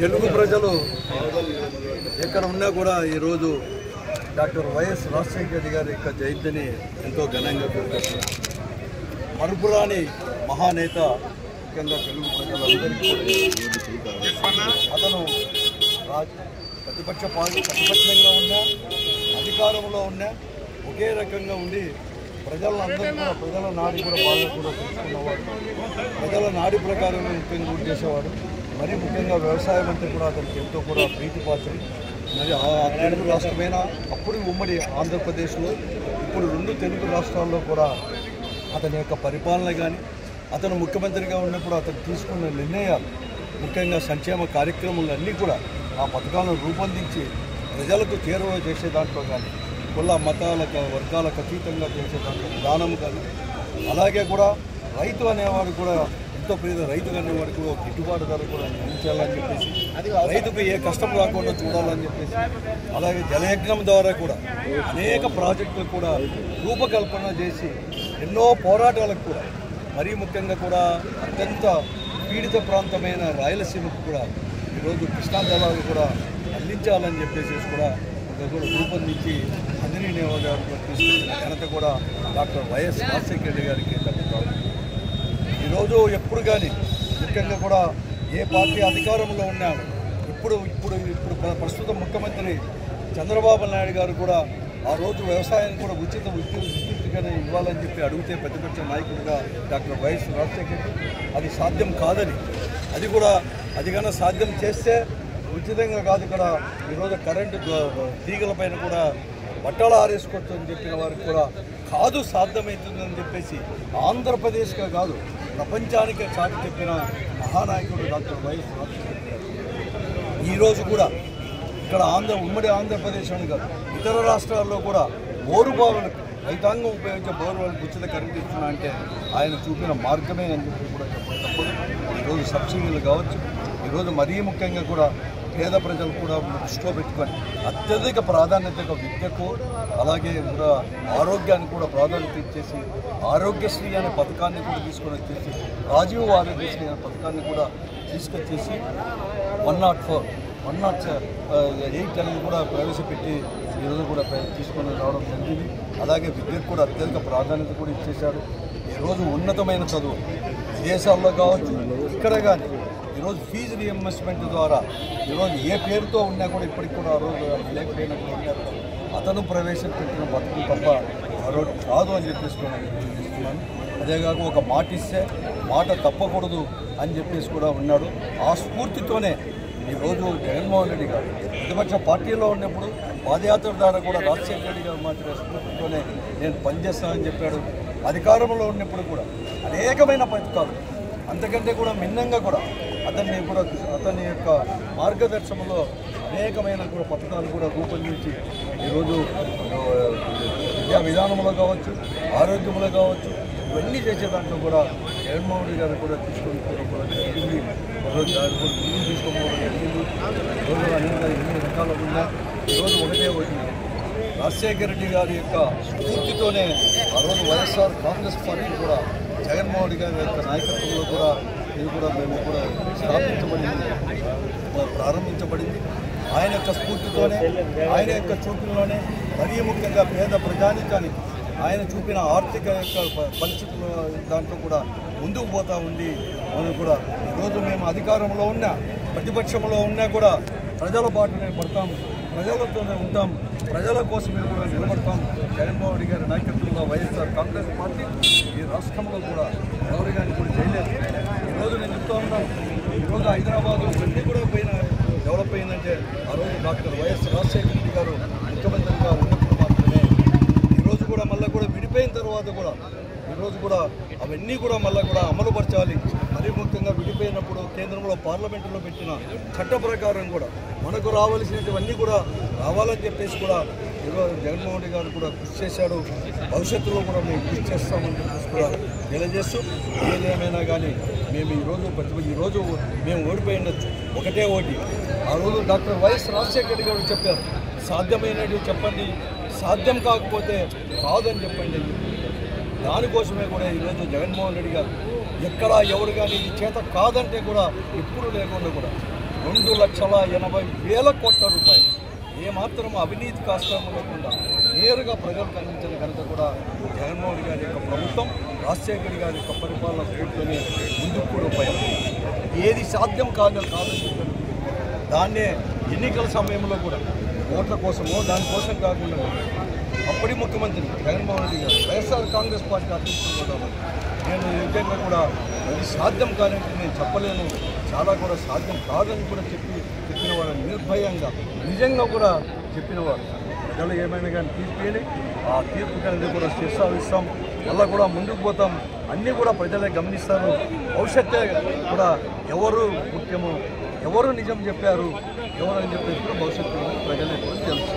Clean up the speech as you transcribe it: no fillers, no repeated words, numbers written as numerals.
తెలుగు ప్రజలు ఎక్కడ ఉన్నా కూడా ఈరోజు డాక్టర్ వైఎస్ రాజశేఖర రెడ్డి గారి యొక్క జయంతిని ఎంతో ఘనంగా జరుపుకుంటున్నారు. మరుపురాని మహానేత, ముఖ్యంగా తెలుగు ప్రజలందరికీ అతను ప్రతిపక్షంగా ఉన్నా అధికారంలో ఉన్నా ఒకే రకంగా ఉండి ప్రజలందరూ కూడా ప్రజల నాడి కూడా బాగా కూడా తెలుసుకున్నవాడు. ప్రజల నాడి ప్రకారం ముఖ్యంగా గురి చేసేవాడు. మరీ ముఖ్యంగా వ్యవసాయ మంత్రి కూడా అతనికి ఎంతో కూడా ప్రీతిపాత్రం. మరి ఆ తెలుగు రాష్ట్రమైన అప్పుడు ఉమ్మడి ఆంధ్రప్రదేశ్లో, ఇప్పుడు 2 తెలుగు రాష్ట్రాల్లో కూడా అతని యొక్క పరిపాలన కానీ, అతను ముఖ్యమంత్రిగా ఉన్నప్పుడు అతను తీసుకున్న నిర్ణయాలు, ముఖ్యంగా సంక్షేమ కార్యక్రమాలన్నీ కూడా ఆ పథకాలను రూపొందించి ప్రజలకు చేరువ చేసే దాంట్లో కానీ, కుల మతాలకు వర్గాలకు అతీతంగా చేసే దాంట్లో విధానం కానీ, అలాగే కూడా రైతు అనేవాడు కూడా ఎంతో ప్రీతి, రైతు అనేవాడు కూడా గిట్టుబాటు ధర కూడా అందించాలని చెప్పేసి, రైతుకు ఏ కష్టం రాకుండా చూడాలని చెప్పేసి, అలాగే జలయజ్ఞం ద్వారా కూడా అనేక ప్రాజెక్టులు కూడా రూపకల్పన చేసి ఎన్నో పోరాటాలకు కూడా, మరీ ముఖ్యంగా కూడా అత్యంత పీడిత ప్రాంతమైన రాయలసీమకు కూడా ఈరోజు కృష్ణా జలాలు కూడా అందించాలని చెప్పేసి కూడా రూపొందించి అందరి నియోజకవర్గం తీసుకున్న ఘనత కూడా డాక్టర్ వైఎస్ రాజశేఖర రెడ్డి గారికి దక్కుతారు. ఈరోజు ఎప్పుడు కానీ ముఖ్యంగా కూడా ఏ పార్టీ అధికారంలో ఉన్నాడు, ఇప్పుడు ప్రస్తుత ముఖ్యమంత్రి చంద్రబాబు నాయుడు గారు కూడా ఆ రోజు వ్యవసాయాన్ని కూడా విద్యుత్గానే ఇవ్వాలని చెప్పి అడిగితే ప్రతిపక్ష నాయకుడిగా డాక్టర్ వైఎస్ రాజశేఖర రెడ్డి అది సాధ్యం కాదని, అది కన్నా సాధ్యం చేస్తే ఉచితంగా కాదు, ఇక్కడ ఈరోజు కరెంటు తీగలపైన కూడా బట్టలు ఆరేసుకోవచ్చు అని చెప్పిన వారికి కూడా కాదు సాధ్యమవుతుందని చెప్పేసి ఆంధ్రప్రదేశ్గా కాదు ప్రపంచానికే చాటి చెప్పిన మహానాయకుడు డాక్టర్ వైఎస్ రాజశేఖర రెడ్డి. ఈరోజు కూడా ఇక్కడ ఉమ్మడి ఆంధ్రప్రదేశ్ అని కాదు, ఇతర రాష్ట్రాల్లో కూడా బోరుబావులకు రైతాంగం ఉపయోగించే బోరుబావులకు ఉచిత కరెంట్ ఇస్తున్నా అంటే ఆయన చూపిన మార్గమే అని చెప్పి కూడా చెప్పేటప్పుడు ఈరోజు సబ్సిడీలు కావచ్చు, ఈరోజు మరీ ముఖ్యంగా కూడా పేద ప్రజలు కూడా దృష్టిలో పెట్టుకొని అత్యధిక ప్రాధాన్యతగా విద్యకు, అలాగే కూడా ఆరోగ్యానికి కూడా ప్రాధాన్యత ఇచ్చేసి ఆరోగ్యశ్రీ అనే పథకాన్ని కూడా తీసుకొని వచ్చేసి రాజీవ్ ఆరోగ్యశ్రీ అనే పథకాన్ని కూడా తీసుకొచ్చేసి 108 అనేది కూడా ప్రవేశపెట్టి ఈరోజు కూడా తీసుకొని రావడం జరిగింది. అలాగే విద్యకు కూడా అత్యధిక ప్రాధాన్యత కూడా ఇచ్చేశారు. ఈరోజు ఉన్నతమైన చదువు విదేశాల్లో కావచ్చు, ఇక్కడ కానీ ఈరోజు ఫీజు రియంబర్స్మెంట్ ద్వారా ఈరోజు ఏ పేరుతో ఉన్నా కూడా ఇప్పటికి కూడా ఆ రోజు లేకపోయినట్టు ఉన్నారు. అతను ప్రవేశపెట్టిన పథకం తప్ప మరొకటి కాదు అని చెప్పేసుకున్నాను. అదేగాక ఒక మాట ఇస్తే మాట తప్పకూడదు అని చెప్పేసి కూడా ఉన్నాడు. ఆ స్ఫూర్తితోనే ఈరోజు జగన్మోహన్ రెడ్డి గారు ప్రతిపక్ష పార్టీలో ఉన్నప్పుడు పాదయాత్ర ద్వారా కూడా రాజశేఖర రెడ్డి గారు మాత్రమే స్ఫూర్తితోనే నేను పనిచేస్తానని చెప్పాడు. అధికారంలో ఉన్నప్పుడు కూడా అనేకమైన పథకాలు, అంతకంటే కూడా భిన్నంగా కూడా అతని యొక్క మార్గదర్శనంలో అనేకమైన కూడా పథకాలు కూడా రూపొందించి ఈరోజు విద్యా విధానంలో కావచ్చు, ఆరోగ్యంలో కావచ్చు, ఇవన్నీ చేసే దాంట్లో కూడా జగన్మోహన్ రెడ్డి గారు కూడా తీసుకొని జరిగింది. ఈరోజు దాని కూడా ముందుకు తీసుకోవడం జరిగింది. ఈరోజు అనేక ఎన్ని రకాలు ఉన్నా ఈరోజు ఒకటి రాజశేఖర రెడ్డి గారి యొక్క స్ఫూర్తితోనే ఆ రోజు వైఎస్ఆర్ కాంగ్రెస్ పార్టీ కూడా జగన్మోహన్ రెడ్డి గారి యొక్క నాయకత్వంలో కూడా ఇది కూడా మేము కూడా ప్రారంభించబడింది. ఆయన యొక్క స్ఫూర్తితోనే, ఆయన యొక్క చూపుల్లోనే, మరీ ముఖ్యంగా పేద ప్రజానికానికి ఆయన చూపిన ఆర్థిక యొక్క పరిస్థితుల దాంట్లో కూడా ముందుకు పోతూ ఉండి మనం కూడా ఈరోజు మేము అధికారంలో ఉన్నా ప్రతిపక్షంలో ఉన్నా కూడా ప్రజల బాటనే పడతాం, ప్రజలతోనే ఉంటాం, ప్రజల కోసమే కూడా నిలబడతాం. జగన్మోహన్ రెడ్డి గారి నాయకత్వంలో వైఎస్ఆర్ కాంగ్రెస్ పార్టీ ఈ రాష్ట్రంలో కూడా ఎవరి కానీ కూడా చేయలేదు. ఈరోజు నేను చెప్తా ఉన్నాను, ఈరోజు హైదరాబాదు అన్నీ కూడా డెవలప్ అయిందంటే ఆ రోజు డాక్టర్ వైఎస్ రాజశేఖర రెడ్డి గారు ముఖ్యమంత్రిగా ఉన్నప్పుడు మాత్రమే. ఈరోజు కూడా మళ్ళీ కూడా విడిపోయిన తర్వాత కూడా ఈరోజు కూడా అవన్నీ కూడా మళ్ళీ కూడా అమలుపరచాలి. మరీ ముఖ్యంగా విడిపోయినప్పుడు కేంద్రంలో పార్లమెంటులో పెట్టిన చట్ట ప్రకారం కూడా మనకు రావాల్సినవన్నీ కూడా రావాలని చెప్పేసి కూడా ఈరోజు జగన్మోహన్ రెడ్డి గారు కూడా కృషి చేశాడు. భవిష్యత్తులో కూడా మేము కృషి చేస్తామని చెప్పేసి కూడా తెలియజేస్తూ, ఏదేమైనా కానీ మేము ఈరోజు మేము ఓడిపోయినచ్చు ఒకటే ఓటి. ఆ రోజు డాక్టర్ వైఎస్ రాజశేఖర రెడ్డి గారు చెప్పారు, సాధ్యమైనవి చెప్పండి, సాధ్యం కాకపోతే కాదని చెప్పండి అని చెప్పి దానికోసమే కూడా ఈరోజు జగన్మోహన్ రెడ్డి గారు ఎక్కడా ఎవరు కానీ ఇది చేత కాదంటే కూడా ఇప్పుడు లేకుండా కూడా 2,80,000 కోట్ల రూపాయలు ఏమాత్రం అవినీతి కాష్టం లేకుండా నేరుగా ప్రజలకు అందించిన ఘనత కూడా జగన్మోహన్ రెడ్డి గారి యొక్క ప్రభుత్వం, రాజశేఖర్ గారి యొక్క పరిపాలన స్ఫూర్తిని ముందుకు కూడా ఉపయోగపడుతుంది. ఏది సాధ్యం కాదని చెప్పారు. దాన్నే ఎన్నికల సమయంలో కూడా ఓట్ల కోసమో దానికోసం కాకుండా అప్పటి ముఖ్యమంత్రి జగన్మోహన్ రెడ్డి గారు వైఎస్ఆర్ కాంగ్రెస్ పార్టీ అధ్యక్షుడు నేను నిజంగా కూడా అది సాధ్యం కాదంటే నేను చెప్పలేను, చాలా కూడా సాధ్యం కాదని కూడా చెప్పినవాడు, నిర్భయంగా నిజంగా కూడా చెప్పినవాడు. ప్రజలు ఏమైనా కానీ తీర్పుని ఆ తీర్పు అనేది కూడా శిర్షావిస్తాం, మళ్ళీ కూడా ముందుకు పోతాం. అన్నీ కూడా ప్రజలే గమనిస్తారు. భవిష్యత్తే కూడా ఎవరు ముఖ్యమో, ఎవరు నిజం చెప్పారు, ఎవరని చెప్పేసి కూడా భవిష్యత్తు ప్రజలే కూడా తెలుసు.